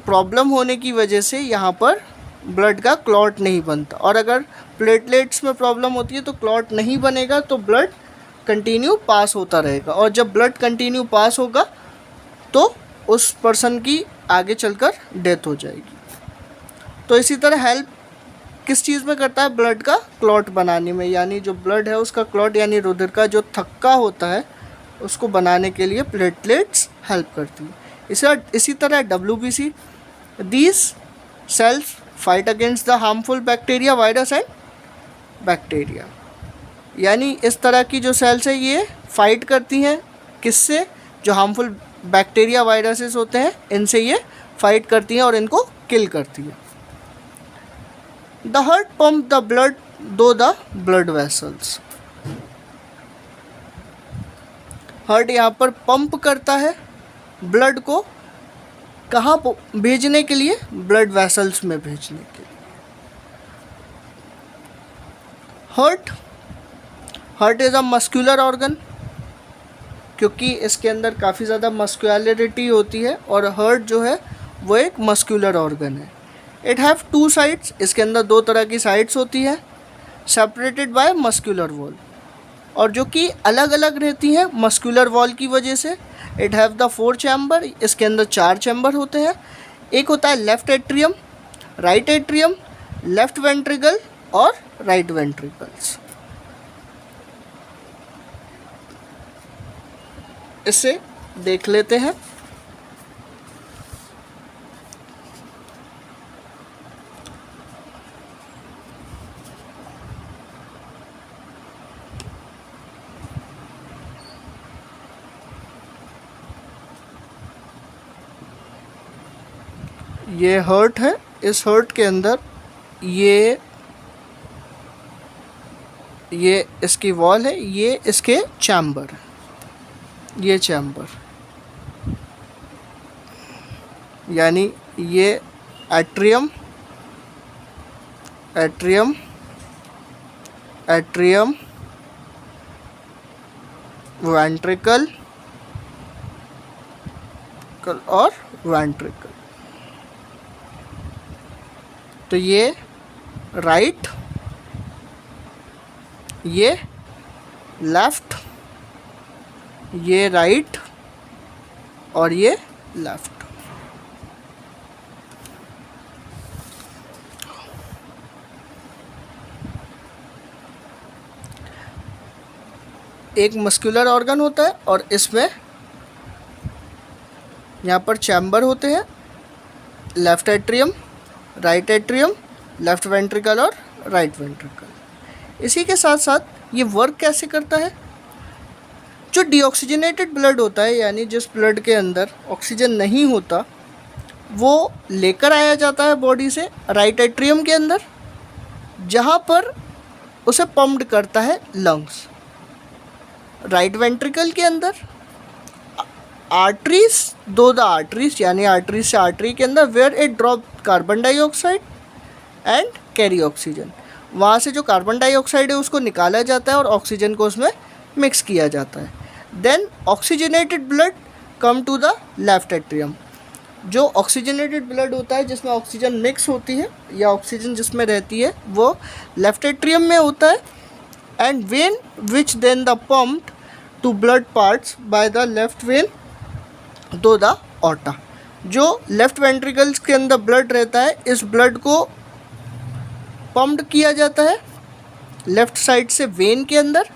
[SPEAKER 1] प्रॉब्लम होने की वजह से यहाँ पर ब्लड का क्लॉट नहीं बनता, और अगर प्लेटलेट्स में प्रॉब्लम होती है तो क्लॉट नहीं बनेगा, तो ब्लड कंटिन्यू पास होता रहेगा, और जब ब्लड कंटिन्यू पास होगा तो उस पर्सन की आगे चलकर डेथ हो जाएगी। तो इसी तरह हेल्प किस चीज़ में करता है, ब्लड का क्लॉट बनाने में, यानी जो ब्लड है उसका क्लॉट यानी रुधिर का जो थक्का होता है उसको बनाने के लिए प्लेटलेट्स हेल्प करती है। इसी तरह WBC, these cells fight against the harmful bacteria, virus and bacteria. यानी इस तरह की जो सेल्स है ये फाइट करती हैं किससे, जो हार्मफुल बैक्टीरिया वायरसेस होते हैं इनसे ये फाइट करती हैं और इनको किल करती है। The heart pump the blood दो द ब्लड वेसल्स। हार्ट यहाँ पर पंप करता है ब्लड को, कहाँ भेजने के लिए, ब्लड वेसल्स में भेजने के लिए। Heart is a muscular organ, क्योंकि इसके अंदर काफ़ी ज़्यादा मस्कुलरिटी होती है और हार्ट जो है वो एक मस्कुलर ऑर्गन है। इट हैव 2 साइड्स, इसके अंदर 2 तरह की साइड्स होती है, सेपरेटेड बाय मस्कुलर वॉल, और जो कि अलग अलग रहती हैं मस्कुलर वॉल की वजह से। इट हैव द 4 चैम्बर, इसके अंदर 4 चैम्बर होते हैं। एक होता है left atrium, right atrium, left ventricle और राइट वेंट्रिकल्स। इसे देख लेते हैं। ये हार्ट है, इस हार्ट के अंदर ये इसकी वॉल है, ये इसके चैम्बर, ये चैम्बर, यानी ये एट्रियम, एट्रियम, एट्रियम, वेंट्रिकल और वेंट्रिकल। तो ये राइट, ये लेफ़्ट, ये राइट और ये लेफ़्ट। एक मस्कुलर ऑर्गन होता है और इसमें यहाँ पर चैम्बर होते हैं, left atrium, right atrium, left ventricle और राइट वेंट्रिकल। इसी के साथ साथ ये वर्क कैसे करता है, जो डीऑक्सीजनेटेड ब्लड होता है, यानी जिस ब्लड के अंदर ऑक्सीजन नहीं होता, वो लेकर आया जाता है बॉडी से राइट एट्रियम के अंदर, जहाँ पर उसे पम्प्ड करता है लंग्स। राइट वेंट्रिकल के अंदर आर्टरीज, दो द आर्टरीज, यानी आर्टरीज से आर्टरी के अंदर where it drop carbon dioxide and carry oxygen, वहाँ से जो कार्बन डाइऑक्साइड है उसको निकाला जाता है और ऑक्सीजन को उसमें मिक्स किया जाता है। Then oxygenated blood come to the left atrium. जो ऑक्सीजनेटेड ब्लड होता है जिसमें ऑक्सीजन मिक्स होती है या ऑक्सीजन जिसमें रहती है वो लेफ़्ट एट्रियम में होता है। And when which then the pumped to blood parts by the left vein to the aorta. जो लेफ़्ट वेंट्रिकल्स के अंदर ब्लड रहता है, इस ब्लड को पम्प्ड किया जाता है लेफ़्ट साइड से वेन के अंदर,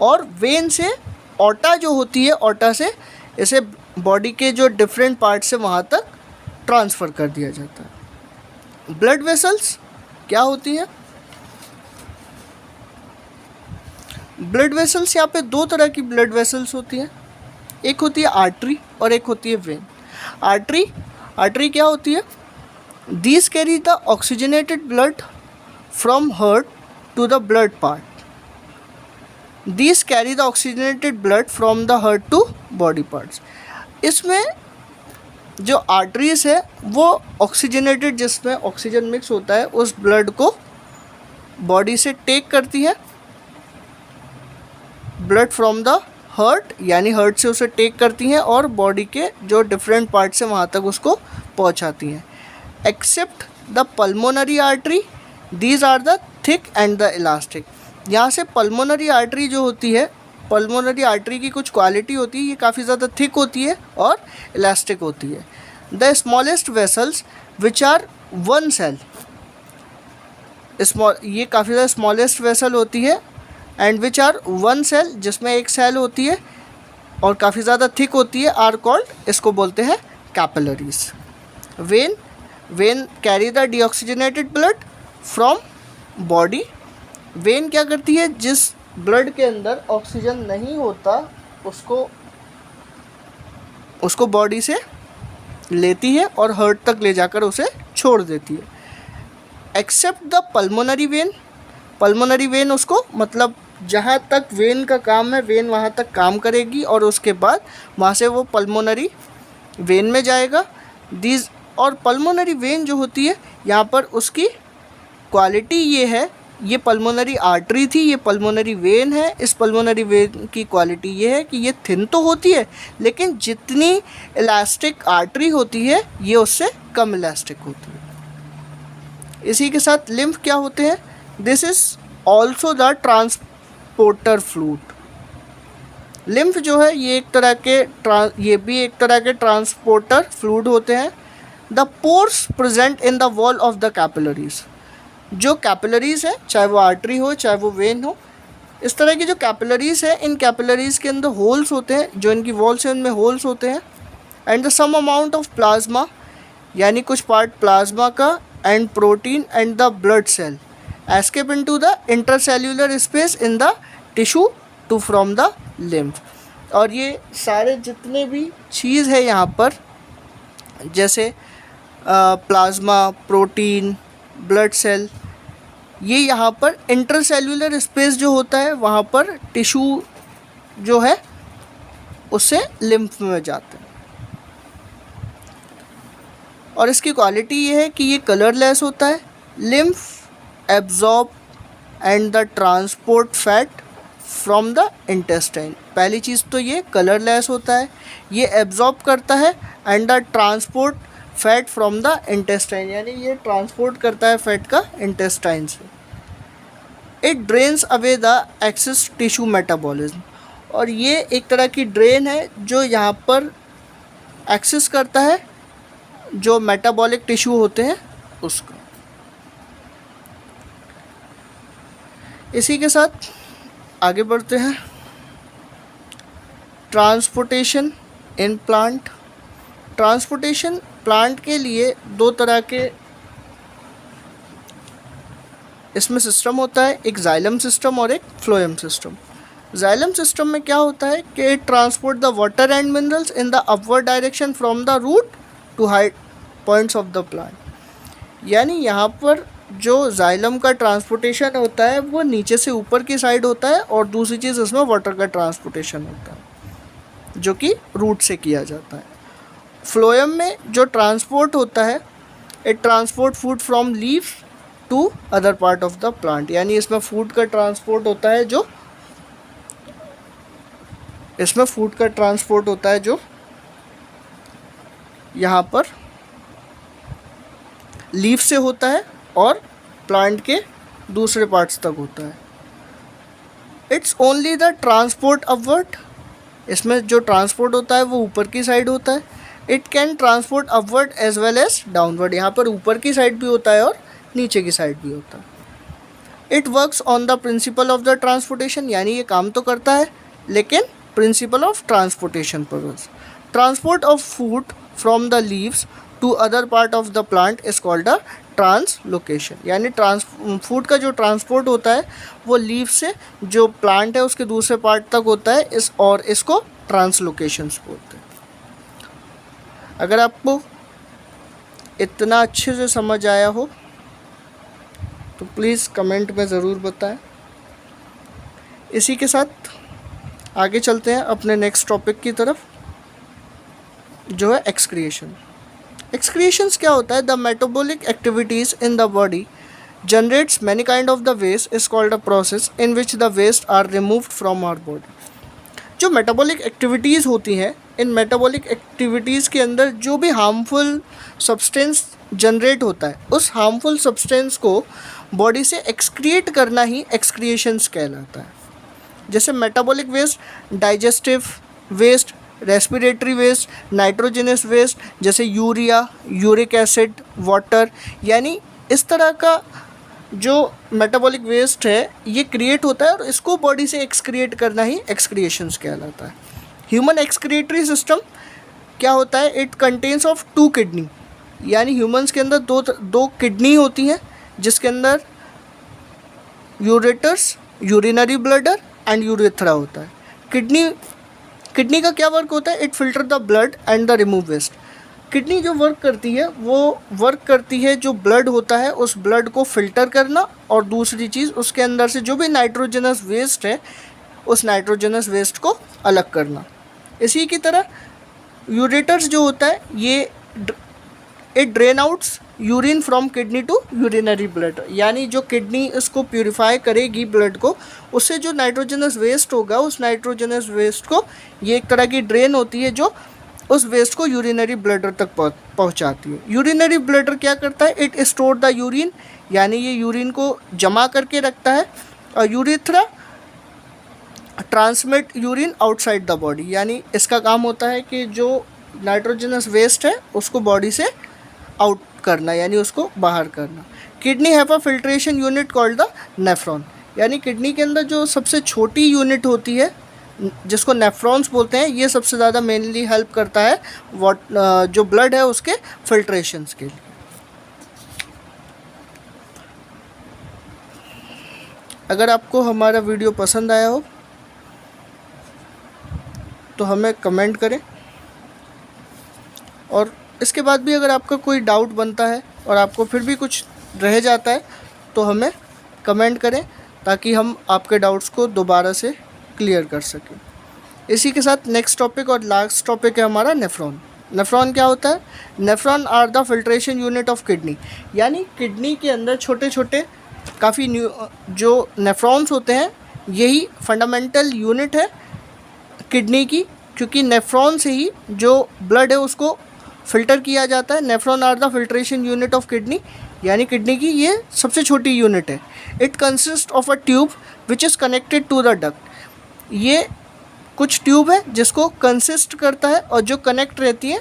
[SPEAKER 1] और वेन से ऑर्टा जो होती है, ऑर्टा से इसे बॉडी के जो डिफरेंट पार्ट से वहाँ तक ट्रांसफ़र कर दिया जाता है। ब्लड वेसल्स क्या होती है? ब्लड वेसल्स, यहाँ पे 2 तरह की ब्लड वेसल्स होती हैं, एक होती है आर्टरी और एक होती है वेन। आर्टरी क्या होती है? These carry the oxygenated blood from heart to the blood part. These carry the oxygenated blood from the heart to body parts। इसमें जो आर्टरीज है वो ऑक्सीजनेटेड, जिसमें ऑक्सीजन मिक्स होता है, उस ब्लड को बॉडी से टेक करती है, ब्लड फ्रॉम द हार्ट, यानी हार्ट से उसे टेक करती हैं और बॉडी के जो डिफरेंट पार्ट से वहाँ तक उसको पहुँचाती हैं। Except the pulmonary artery, these are the thick and the elastic. यहाँ से पल्मोनरी आर्टरी जो होती है, पल्मोनरी आर्टरी की कुछ क्वालिटी होती है, ये काफ़ी ज़्यादा थिक होती है और इलास्टिक होती है। The smallest vessels which are 1 cell, ये काफ़ी ज़्यादा स्मॉलेस्ट वेसल होती है, एंड विच आर 1 सेल, जिसमें 1 सेल होती है और काफ़ी ज़्यादा थिक होती है, आर कॉल्ड, इसको बोलते हैं capillaries. When carry the deoxygenated blood from body. When क्या करती है? जिस ब्लड के अंदर ऑक्सीजन नहीं होता उसको बॉडी से लेती है और हार्ट तक ले जाकर उसे छोड़ देती है। Except the pulmonary vein, pulmonary vein उसको, मतलब जहाँ तक वेन का काम है, वेन वहाँ तक काम करेगी और उसके बाद वहाँ से वो पल्मोनरी वेन में जाएगा। और पल्मोनरी वेन जो होती है, यहाँ पर उसकी क्वालिटी ये है ये पल्मोनरी आर्टरी थी, ये पल्मोनरी वेन है। इस पल्मोनरी वेन की क्वालिटी ये है कि ये थिन तो होती है, लेकिन जितनी इलास्टिक आर्टरी होती है ये उससे कम इलास्टिक होती है। इसी के साथ लिम्फ क्या होते हैं? This is also the transporter fluid. Lymph जो है ये भी एक तरह के ट्रांसपोर्टर फ्लूइड होते हैं। The pores present in the wall of the capillaries. जो कैपिलरीज है, चाहे वो आर्टरी हो चाहे वो वेन हो, इस तरह की जो कैपिलरीज है, इन कैपिलरीज के अंदर होल्स होते हैं, जो इनकी वॉल्स हैं उनमें होल्स होते हैं। And the some amount of plasma, यानी कुछ पार्ट प्लाज्मा का and protein and the blood cell escape into the intercellular space in the tissue to from the lymph. और ये सारे जितने भी चीज़ है यहाँ पर, जैसे प्लाज्मा, प्रोटीन, ब्लड सेल, ये यहाँ पर इंटरसेल्यूलर स्पेस जो होता है वहाँ पर टिश्यू जो है उससे लिम्फ में जाते हैं। और इसकी क्वालिटी ये है कि ये कलरलेस होता है। Lymph absorb and the transport fat from the intestine. पहली चीज़ तो ये कलरलेस होता है, ये एब्जॉर्ब करता है and the transport fat from the intestine, यानी ये ट्रांसपोर्ट करता है फैट का इंटेस्टाइन से। It drains away the excess tissue metabolism. और ये एक तरह की ड्रेन है जो यहाँ पर एक्सेस करता है जो मेटाबॉलिक टिश्यू होते हैं उसका। इसी के साथ आगे बढ़ते हैं। Transportation in plant. Transportation plant के लिए दो तरह के इसमें सिस्टम होता है, एक जाइलम सिस्टम और एक फ्लोएम सिस्टम। जाइलम सिस्टम में क्या होता है कि it transport the water and minerals in the upward direction from the root to high points of the plant. यानी यहाँ पर जो जाइलम का ट्रांसपोर्टेशन होता है वो नीचे से ऊपर की साइड होता है, और दूसरी चीज़ उसमें वाटर का ट्रांसपोर्टेशन होता है जो कि रूट से किया जाता है। फ्लोएम में जो ट्रांसपोर्ट होता है, it transport food from leaves to other part of the plant. यानी इसमें फूड का ट्रांसपोर्ट होता है जो यहाँ पर लीफ से होता है और प्लांट के दूसरे पार्ट्स तक होता है। It's only the transport upward. इसमें जो ट्रांसपोर्ट होता है वो ऊपर की साइड होता है। It can transport upward as well as downward. यहाँ पर ऊपर की साइड भी होता है और नीचे की साइड भी होता है। It works on the principle of the transportation. यानी ये काम तो करता है लेकिन principle of transportation purpose. Transport of food from the leaves to other part of the plant is called a translocation. यानी फूड का जो ट्रांसपोर्ट होता है वो लीव से जो प्लांट है उसके दूसरे पार्ट तक होता है, इसको ट्रांसलोकेशन बोलते हैं। अगर आपको इतना अच्छे से समझ आया हो तो प्लीज़ कमेंट में ज़रूर बताएं। इसी के साथ आगे चलते हैं अपने नेक्स्ट टॉपिक की तरफ, जो है एक्सक्रिएशन। एक्सक्रिएशंस क्या होता है? The metabolic activities in the body generates many kind of the waste is called a process in which the waste are removed from our body. जो मेटाबॉलिक एक्टिविटीज़ होती हैं, इन मेटाबॉलिक एक्टिविटीज़ के अंदर जो भी हार्मफुल सब्सटेंस जनरेट होता है, उस हार्मफुल सब्सटेंस को बॉडी से एक्सक्रिएट करना ही एक्सक्रिएशंस कहलाता है। जैसे metabolic waste, digestive waste, respiratory waste, nitrogenous waste जैसे यूरिया, यूरिक एसिड, वाटर, यानी इस तरह का जो मेटाबॉलिक वेस्ट है ये क्रिएट होता है और इसको बॉडी से एक्सक्रिएट करना ही एक्सक्रिएशंस कहलाता है। ह्यूमन एक्सक्रिएटरी सिस्टम क्या होता है? It contains of 2 kidney. यानी ह्यूमंस के अंदर दो किडनी होती हैं जिसके अंदर ureters, urinary bladder and urethra होता है। किडनी का क्या वर्क होता है? It filter the blood and the remove waste. Kidney जो वर्क करती है वो वर्क करती है जो ब्लड होता है उस ब्लड को फिल्टर करना, और दूसरी चीज़ उसके अंदर से जो भी नाइट्रोजनस वेस्ट है उस नाइट्रोजनस वेस्ट को अलग करना। इसी की तरह यूरेटर्स जो होता है ये it drain outs urine from kidney to urinary blood, यानी जो किडनी इसको प्यूरिफाई करेगी ब्लड को, उससे जो नाइट्रोजनस वेस्ट होगा उस नाइट्रोजनस वेस्ट को, ये एक तरह की ड्रेन होती है जो उस वेस्ट को यूरिनरी ब्लडर तक पहुंचाती है। यूरिनरी ब्लडर क्या करता है, इट स्टोर द यूरिन, यानी ये यूरिन को जमा करके रखता है। और urethra transmit urine outside the body, यानी इसका काम होता है कि जो नाइट्रोजनस वेस्ट है उसको बॉडी से आउट करना, यानी उसको बाहर करना। Kidney have a filtration unit called the nephron, यानी किडनी के अंदर जो सबसे छोटी यूनिट होती है जिसको नेफ्रॉन्स बोलते हैं, ये सबसे ज़्यादा मेनली हेल्प करता है जो ब्लड है उसके फिल्ट्रेशंस के लिए। अगर आपको हमारा वीडियो पसंद आया हो तो हमें कमेंट करें, और इसके बाद भी अगर आपका कोई डाउट बनता है और आपको फिर भी कुछ रह जाता है तो हमें कमेंट करें ताकि हम आपके डाउट्स को दोबारा से क्लियर कर सकें। इसी के साथ नेक्स्ट टॉपिक और लास्ट टॉपिक है हमारा नेफ्रॉन। नेफ्रॉन क्या होता है? Nephron are the filtration unit of kidney, यानी किडनी के अंदर छोटे छोटे काफ़ी जो नेफ्रॉन्स होते हैं, यही फंडामेंटल यूनिट है किडनी की, क्योंकि नेफ्रॉन से ही जो ब्लड है उसको फ़िल्टर किया जाता है। Nephron are the filtration unit of kidney, यानी किडनी की ये सबसे छोटी यूनिट है। It consist of a tube which is connected to the duct, ये कुछ ट्यूब है जिसको कंसिस्ट करता है और जो कनेक्ट रहती है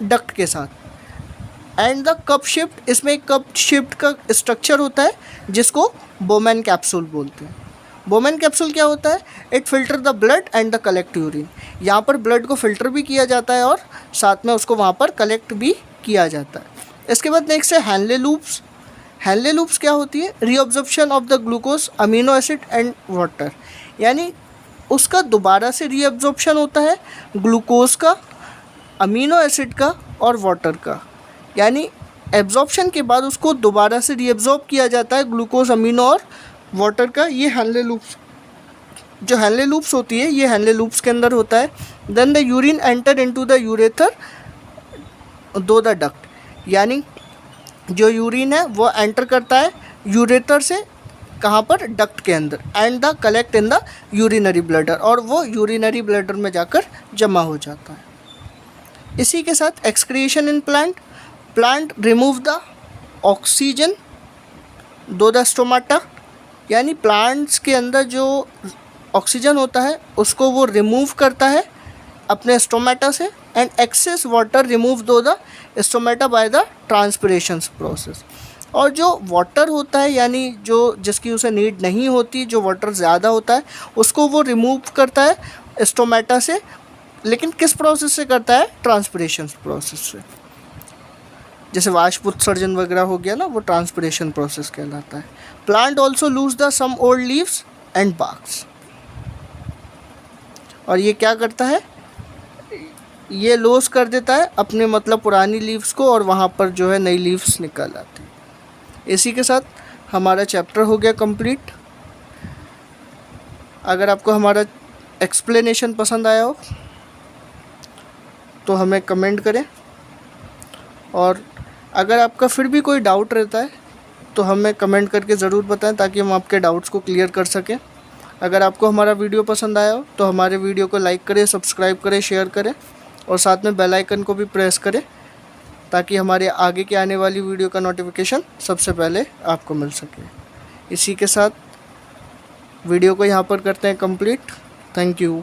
[SPEAKER 1] डक्ट के साथ। एंड द कप शिफ्ट, इसमें एक कप शिफ्ट का स्ट्रक्चर होता है जिसको बोमैन कैप्सूल बोलते हैं। बोमैन कैप्सूल क्या होता है? It filter the blood and the collect urine, यहाँ पर ब्लड को फिल्टर भी किया जाता है और साथ में उसको वहाँ पर कलेक्ट भी किया जाता है। इसके बाद नेक्स्ट है हैनले लूप्स। हैनले लूप्स क्या होती है? Reabsorption of the glucose, amino acid and water, यानी उसका दोबारा से रीअब्जॉर्प्शन होता है ग्लूकोज का, अमीनो एसिड का और वाटर का, यानी एब्जॉर्प्शन के बाद उसको दोबारा से रीअब्जॉर्ब किया जाता है ग्लूकोज, अमीनो और वाटर का। ये हैनले लूप्स, जो हैनले लूप्स होती है ये हैनले लूप्स के अंदर होता है। Then the urine enter into the ureter through the duct, यानी जो यूरिन है वो एंटर करता है यूरेथर से, कहाँ पर? डक्ट के अंदर। And the collect in the urinary bladder, और वो यूरिनरी ब्लडर में जाकर जमा हो जाता है। इसी के साथ excretion in plant, plant remove the oxygen दो द स्टोमाटा, यानी प्लांट्स के अंदर जो ऑक्सीजन होता है उसको वो रिमूव करता है अपने स्टोमेटा से। एंड एक्सेस वाटर रिमूव दो the stomata by the transpiration process, और जो वाटर होता है यानी जो जिसकी उसे नीड नहीं होती, जो वाटर ज़्यादा होता है उसको वो रिमूव करता है स्टोमेटा से, लेकिन किस प्रोसेस से करता है? ट्रांसपिरेशन प्रोसेस से। जैसे वाष्प उत्सर्जन वगैरह हो गया ना, वो ट्रांसपिरेशन प्रोसेस कहलाता है। Plant also lose the some old leaves and barks, और ये क्या करता है? ये लॉस कर देता है अपने मतलब पुरानी लीव्स को, और वहाँ पर जो है नई लीव्स निकल आती है। इसी के साथ हमारा चैप्टर हो गया कंप्लीट। अगर आपको हमारा एक्सप्लेनेशन पसंद आया हो तो हमें कमेंट करें, और अगर आपका फिर भी कोई डाउट रहता है तो हमें कमेंट करके ज़रूर बताएं ताकि हम आपके डाउट्स को क्लियर कर सकें। अगर आपको हमारा वीडियो पसंद आया हो तो हमारे वीडियो को लाइक करें, सब्सक्राइब करें, शेयर करें, और साथ में बेल आइकन को भी प्रेस करें ताकि हमारे आगे की आने वाली वीडियो का नोटिफिकेशन सबसे पहले आपको मिल सके। इसी के साथ वीडियो को यहाँ पर करते हैं कंप्लीट। Thank you.